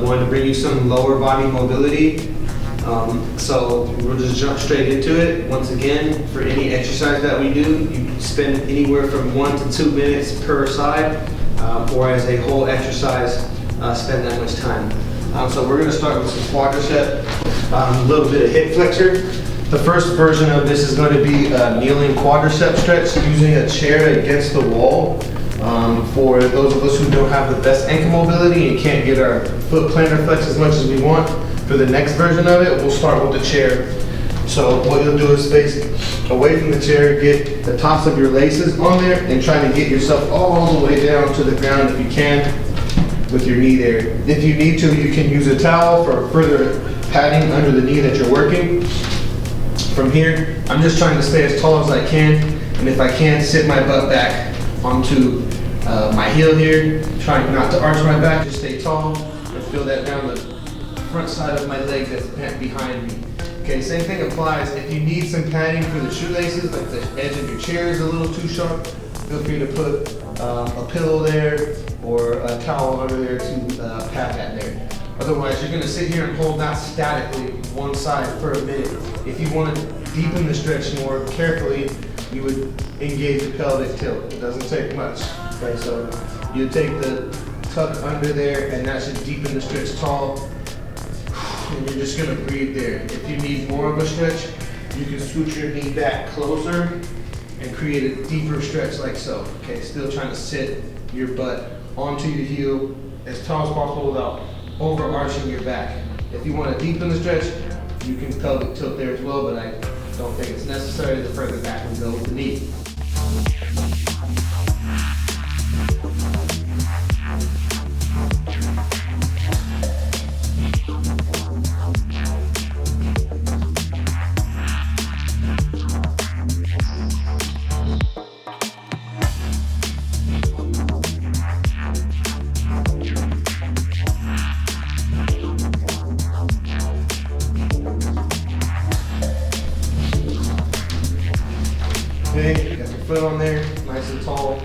going to bring you some lower body mobility. So we'll just jump straight into it. Once again, for any exercise that we do, you spend anywhere from 1 to 2 minutes per side, or as a whole exercise, spend that much time. So we're going to start with some quadricep, a little bit of hip flexor. The first version of this is going to be a kneeling quadricep stretch using a chair against the wall. For those of us who don't have the best ankle mobility and can't get our foot plantar flex as much as we want, for the next version of it, we'll start with the chair. So what you'll do is face away from the chair, get the tops of your laces on there, and try to get yourself all the way down to the ground if you can with your knee there. If you need to, you can use a towel for further padding under the knee that you're working. From here, I'm just trying to stay as tall as I can, and if I can, sit my butt back onto my heel here, trying not to arch my back, just stay tall, and feel that down the front side of my leg that's bent behind me. Okay, same thing applies. If you need some padding for the shoelaces, like the edge of your chair is a little too sharp, feel free to put a pillow there or a towel under there to pad that there. Otherwise, you're gonna sit here and hold that statically one side for a minute. If you want to deepen the stretch more carefully, you would engage the pelvic tilt. It doesn't take much. Okay, so you take the tuck under there, and that should deepen the stretch tall. And you're just gonna breathe there. If you need more of a stretch, you can scoot your knee back closer and create a deeper stretch like so. Okay, still trying to sit your butt onto your heel as tall as possible without overarching your back. If you want to deepen the stretch, you can pelvic tilt there as well, but I don't think it's necessary. The further back we go with the knee. Okay, you got your foot on there, nice and tall.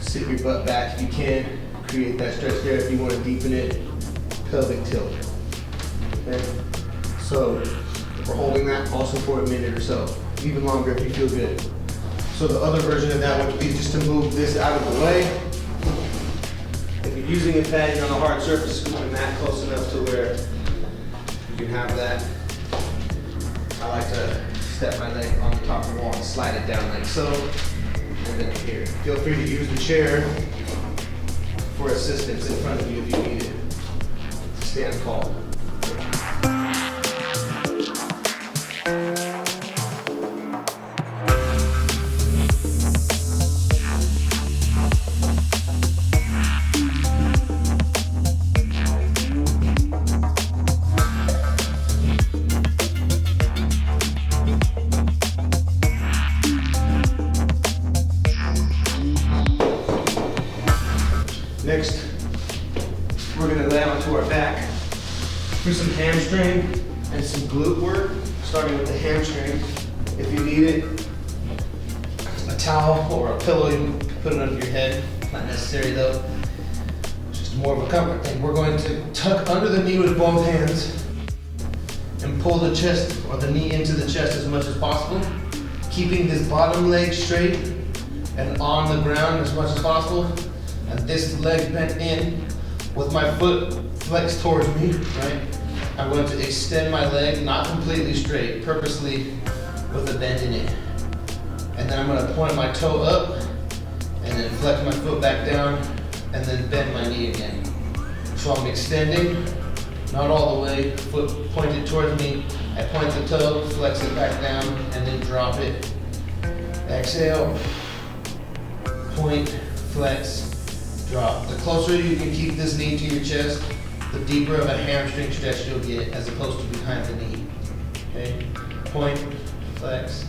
Sit your butt back if you can. Create that stretch there if you want to deepen it. Pelvic tilt. Okay, so we're holding that also for a minute or so, even longer if you feel good. So the other version of that would be just to move this out of the way. If you're using a padding on a hard surface, scoop the mat close enough to where you can have that. I like to step my leg on the top of the wall and slide it down like so, and then here. Feel free to use the chair for assistance in front of you if you need it. Stand tall. Next, we're going to lay onto our back, do some hamstring and some glute work, starting with the hamstring. If you need it, a towel or a pillow, you can put it under your head. Not necessary though, it's just more of a comfort thing. We're going to tuck under the knee with both hands and pull the chest or the knee into the chest as much as possible, keeping this bottom leg straight and on the ground as much as possible. And this leg bent in with my foot flexed towards me, right? I'm going to extend my leg, not completely straight, purposely with a bend in it. And then I'm going to point my toe up and then flex my foot back down and then bend my knee again. So I'm extending, not all the way, foot pointed towards me. I point the toe, flex it back down, and then drop it. Exhale, point, flex, drop. The closer you can keep this knee to your chest, the deeper of a hamstring stretch you'll get as opposed to behind the knee. Okay? Point, flex,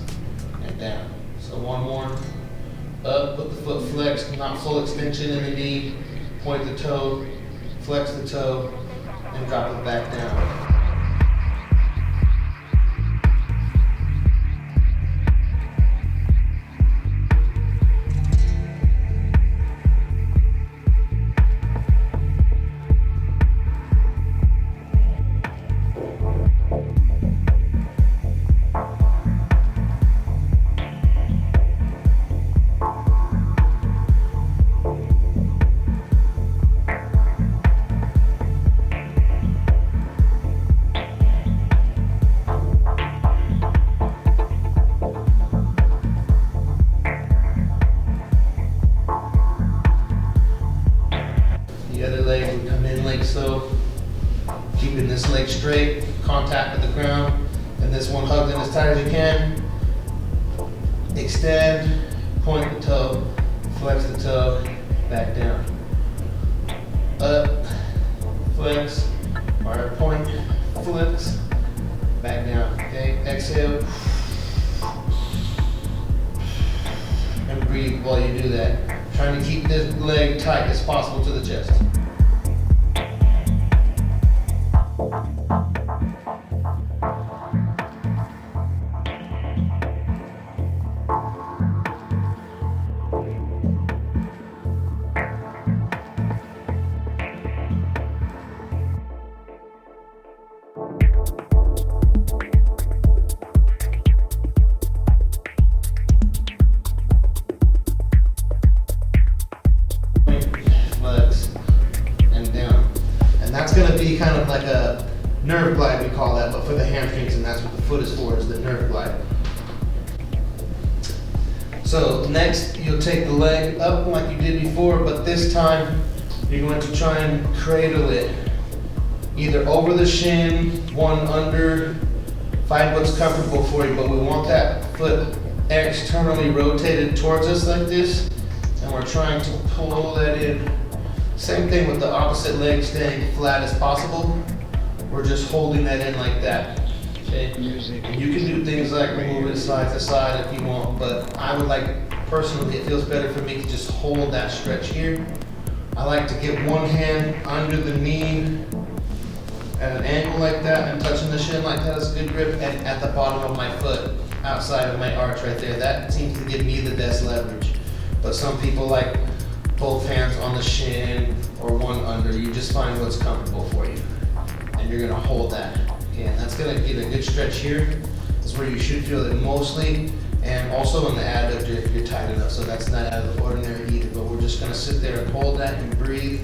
and down. So one more. Up with the foot flexed, not full extension in the knee. Point the toe, flex the toe, and drop it back down. still keeping this leg straight, contact with the ground, and this one hugged in as tight as you can. Extend, point the toe, flex the toe, back down. Up, flex, or point, flex, back down. Okay, exhale. And breathe while you do that. Trying to keep this leg tight as possible to the chest. Flex and down. And that's going to be kind of like a nerve glide, we call that, but for the hamstrings, and that's what the foot is for, is the nerve glide. So next, you'll take the leg up like you did before, but this time you're going to try and cradle it either over the shin, one under, find what's comfortable for you, but we want that foot externally rotated towards us like this, and we're trying to pull that in. Same thing with the opposite leg, staying flat as possible. We're just holding that in like that. Okay? And you can do things like move it side to side if you want, but I would like, personally, it feels better for me to just hold that stretch here. I like to get one hand under the knee at an angle like that and touching the shin like that is a good grip, and at the bottom of my foot, outside of my arch right there. That seems to give me the best leverage. But some people like both hands on the shin or one under. You just find what's comfortable for you. And you're gonna hold that. Okay, and that's gonna get a good stretch here. This is where you should feel it mostly, and also in the adductor if you're tight enough. So that's not out of the ordinary either, but we're just gonna sit there and hold that and breathe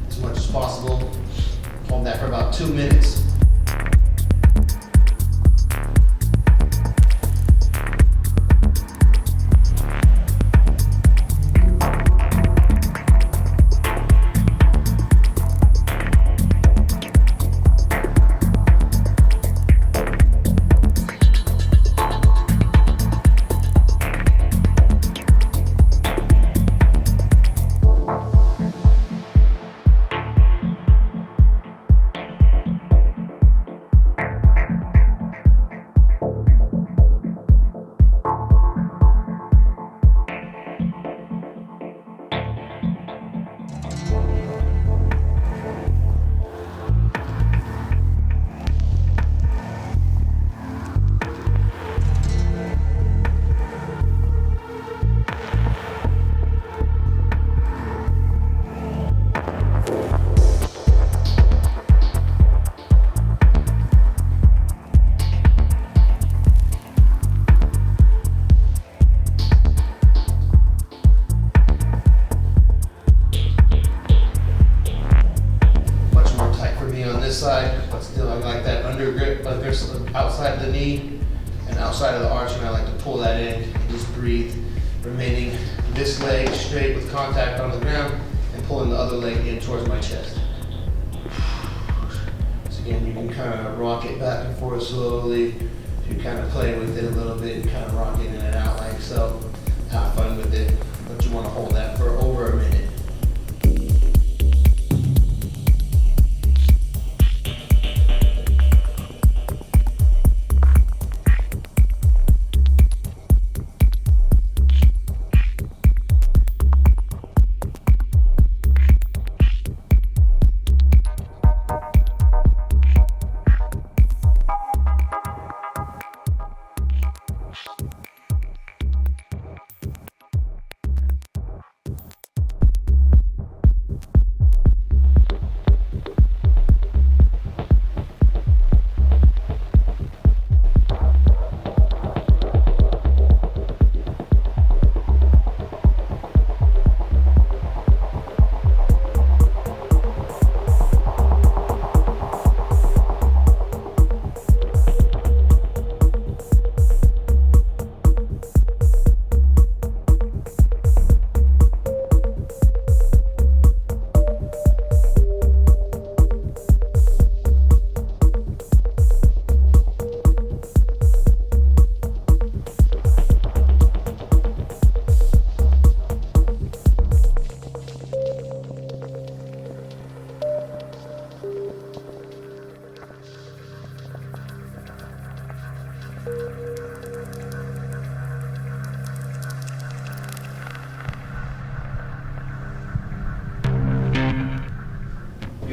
as much as possible. Hold that for about 2 minutes. Side, but still I like that under grip, but there's outside of the knee and outside of the arch, and I like to pull that in and just breathe, remaining this leg straight with contact on the ground and pulling the other leg in towards my chest. So again, you can kind of rock it back and forth slowly. You kind of play with it a little bit and kind of rock it in and out like so. Have fun with it, but you want to hold that for over a minute.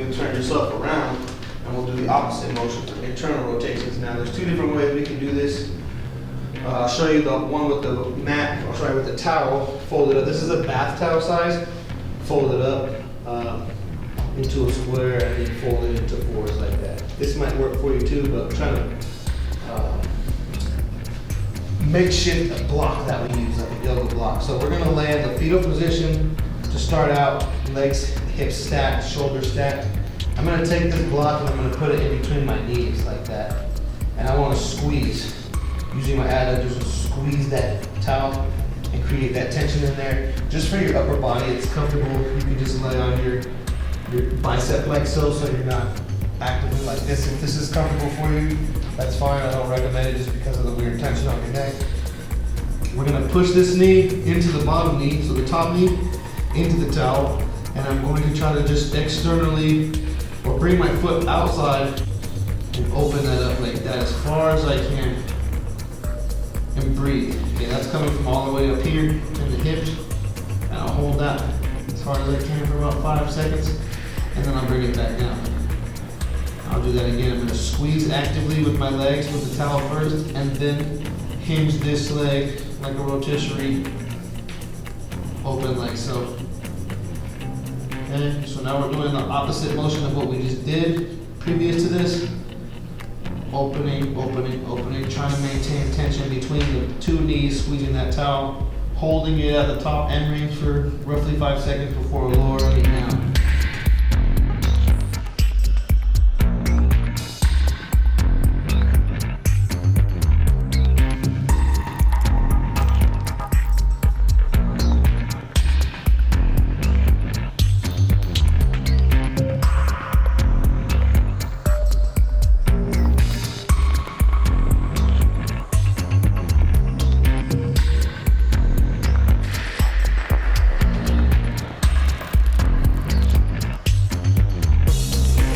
can turn yourself around and we'll do the opposite motion for internal rotations. Now there's two different ways we can do this. I'll show you the one with the mat, I'll show you with the towel folded up. This is a bath towel size, folded up into a square and then fold it into fours like that. This might work for you too, but I'm trying to makeshift block that we use, like a yoga block. So we're gonna land the fetal position to start out, legs, hips stacked, shoulders stacked. I'm gonna take this block and I'm gonna put it in between my knees like that. And I wanna squeeze. Using my adductors, squeeze that towel and create that tension in there. Just for your upper body, it's comfortable. You can just lay on your bicep like so you're not actively like this. If this is comfortable for you, that's fine. I don't recommend it just because of the weird tension on your neck. We're gonna push this knee into the bottom knee, so the top knee into the towel, and I'm going to try to just externally or bring my foot outside and open that up like that as far as I can. And breathe. Okay, that's coming from all the way up here in the hips. And I'll hold that as hard as I can for about 5 seconds. And then I'll bring it back down. I'll do that again. I'm going to squeeze actively with my legs with the towel first, and then hinge this leg like a rotisserie, open like so. Okay, so now we're doing the opposite motion of what we just did previous to this. Opening, opening, opening, trying to maintain tension between the two knees, squeezing that towel, holding it at the top end range for roughly 5 seconds before lowering it down.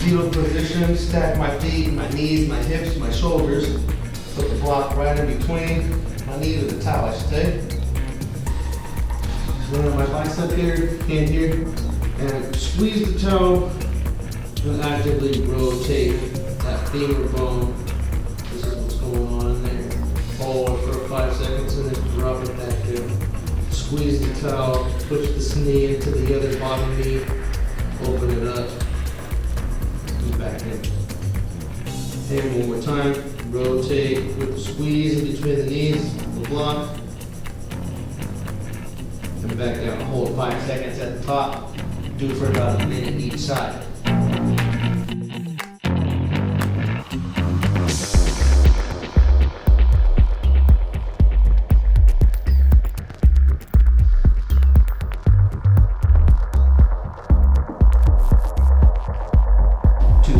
Fetal position, stack my feet, my knees, my hips, my shoulders. Put the block right in between my knee to the towel, I should say. Just run my bicep here, hand here, and squeeze the toe and actively rotate that femur bone. This is what's going on in there. Hold for 5 seconds and then drop it back there. Squeeze the towel, push this knee into the other bottom knee, open it up. Back in. And one more time, rotate with the squeeze in between the knees, the block, and back down. Hold 5 seconds at the top. Do it for about a minute each side.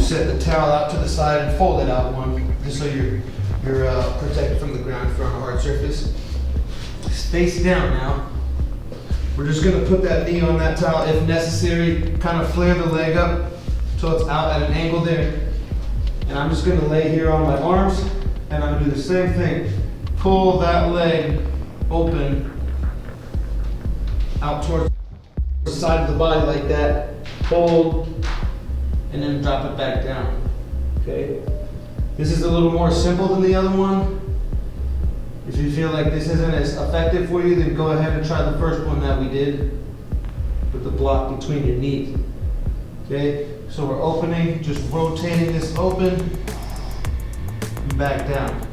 Set the towel out to the side and fold it out one, just so you're protected from the ground if you're on a hard surface. Face down now. We're just gonna put that knee on that towel if necessary, kind of flare the leg up so it's out at an angle there. And I'm just gonna lay here on my arms and I'm gonna do the same thing. Pull that leg open out towards the side of the body like that. Hold. And then drop it back down, okay? This is a little more simple than the other one. If you feel like this isn't as effective for you, then go ahead and try the first one that we did with the block between your knees, okay? So we're opening, just rotating this open and back down.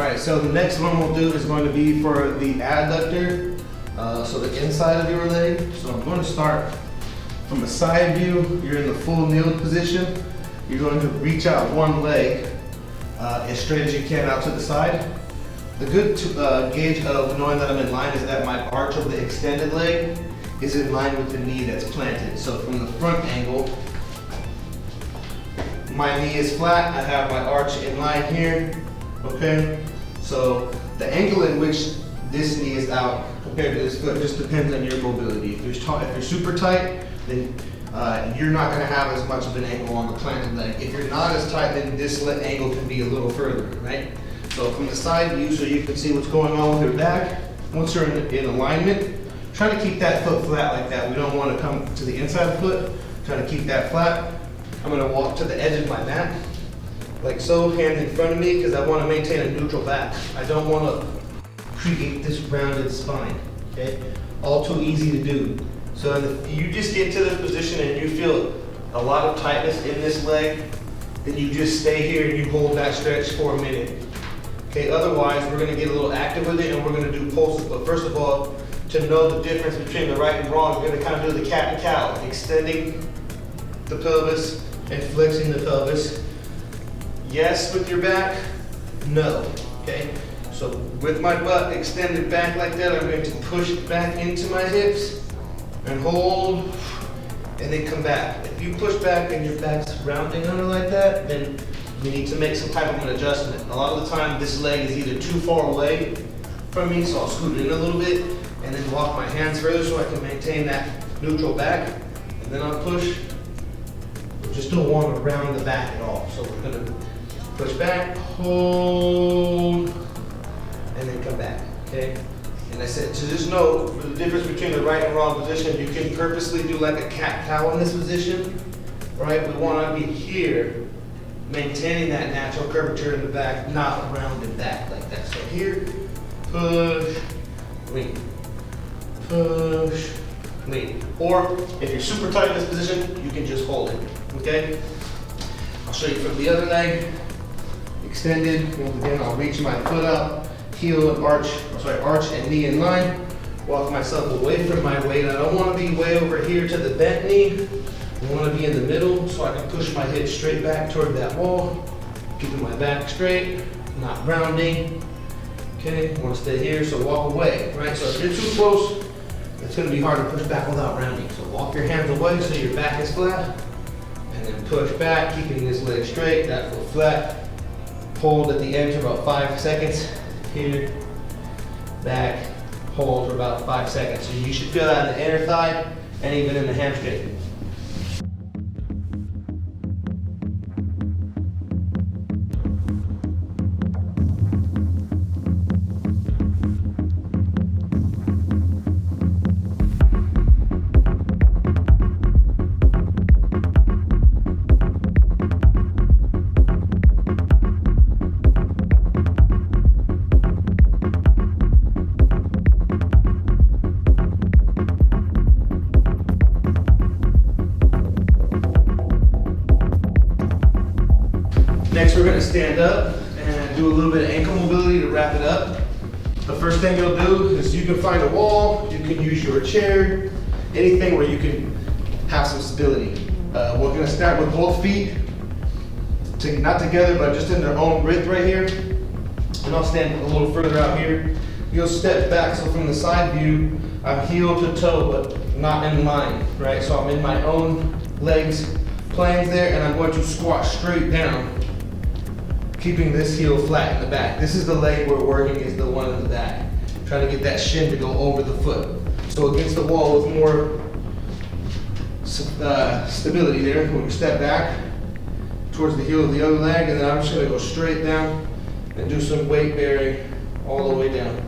right, so the next one we'll do is going to be for the adductor, so the inside of your leg. So I'm going to start from the side view. You're in the full kneeled position. You're going to reach out one leg as straight as you can out to the side. The good gauge of knowing that I'm in line is that my arch of the extended leg is in line with the knee that's planted. So from the front angle, my knee is flat, I have my arch in line here, okay? So the angle in which this knee is out compared to this foot just depends on your mobility. If you're super tight, then you're not gonna have as much of an angle on the planted leg. If you're not as tight, then this angle can be a little further, right? So from the side view, so you can see what's going on with your back, once you're in alignment, try to keep that foot flat like that. We don't wanna come to the inside of the foot, try to keep that flat. I'm gonna walk to the edge of my mat, like so, hand in front of me, because I wanna maintain a neutral back. I don't wanna create this rounded spine, okay? All too easy to do. So if you just get to this position and you feel a lot of tightness in this leg, then you just stay here and you hold that stretch for a minute. Okay, otherwise we're gonna get a little active with it and we're gonna do pulses. But first of all, to know the difference between the right and wrong, we're gonna kind of do the cat and cow, extending the pelvis and flexing the pelvis. Yes with your back, no, okay? So with my butt extended back like that, I'm going to push back into my hips and hold, and then come back. If you push back and your back's rounding under like that, then you need to make some type of an adjustment. A lot of the time, this leg is either too far away from me, so I'll scoot in a little bit, and then walk my hands further so I can maintain that neutral back, and then I'll push. We just don't want to round the back at all. So we're gonna push back, hold, and then come back, okay? And I said, to just know the difference between the right and wrong position, you can purposely do like a cat-cow in this position, right? We want to be here, maintaining that natural curvature in the back, not rounded back like that. So here, push, lean, push, lean. Or if you're super tight in this position, you can just hold it, okay? I'll show you from the other leg, extended. Once again, I'll reach my foot up, heel and arch and knee in line. Walk myself away from my weight. I don't want to be way over here to the bent knee. I want to be in the middle so I can push my hips straight back toward that wall, keeping my back straight, not rounding. Okay, I want to stay here, so walk away, right? So if you're too close, it's going to be hard to push back without rounding. So walk your hands away so your back is flat, and then push back, keeping this leg straight, that foot flat. Hold at the end for about 5 seconds. Here, back, hold for about 5 seconds. So you should feel that in the inner thigh and even in the hamstring. Next, we're going to stand up and do a little bit of ankle mobility to wrap it up. The first thing you'll do is you can find a wall, you can use your chair, anything where you can have some stability. We're going to start with both feet, not together, but just in their own width right here. And I'll stand a little further out here. You'll step back, so from the side view, I'm heel to toe, but not in line, right? So I'm in my own legs, planes there, and I'm going to squat straight down, keeping this heel flat in the back. This is the leg we're working, is the one in the back. Trying to get that shin to go over the foot. So against the wall with more stability there. We're gonna step back towards the heel of the other leg, and then I'm just gonna go straight down and do some weight bearing all the way down.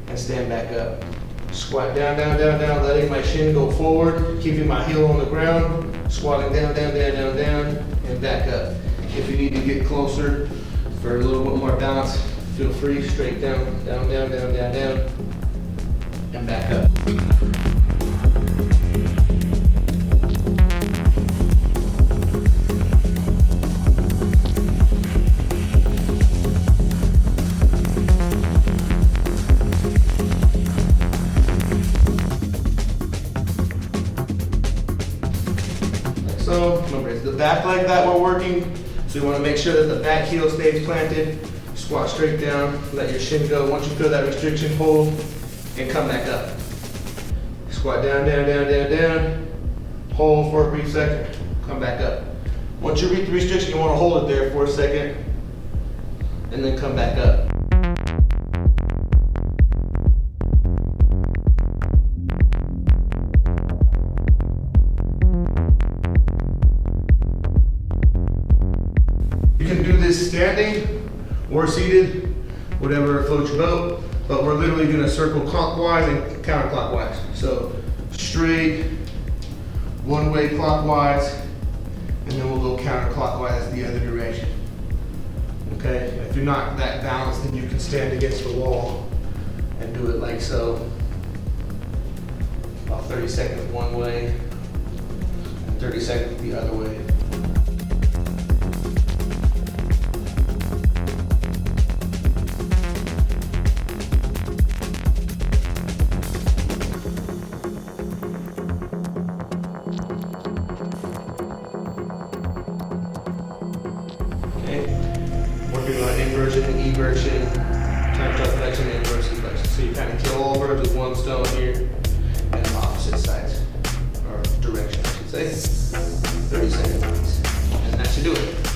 And stand back up. Squat down, down, down, down, letting my shin go forward, keeping my heel on the ground, squatting down, down, down, down, down, and back up. If you need to get closer for a little bit more balance, feel free, straight down, down, down, down, down, down, and back up. like that we're working. So you want to make sure that the back heel stays planted. Squat straight down, let your shin go. Once you feel that restriction, hold and come back up. Squat down, down, down, down, down. Hold for a brief second, come back up. Once you reach the restriction, you want to hold it there for a second and then come back up. You can do this standing or seated, whatever floats your boat, but we're literally gonna circle clockwise and counterclockwise. So straight, one way clockwise, and then we'll go counterclockwise the other direction. Okay, if you're not that balanced, then you can stand against the wall and do it like so. About 30 seconds one way, and 30 seconds the other way. Working on inversion and eversion, turn flexion, inverse and flexion. So you kind of kill all birds with one stone here, and opposite sides, or direction I should say. 30 seconds, and that should do it.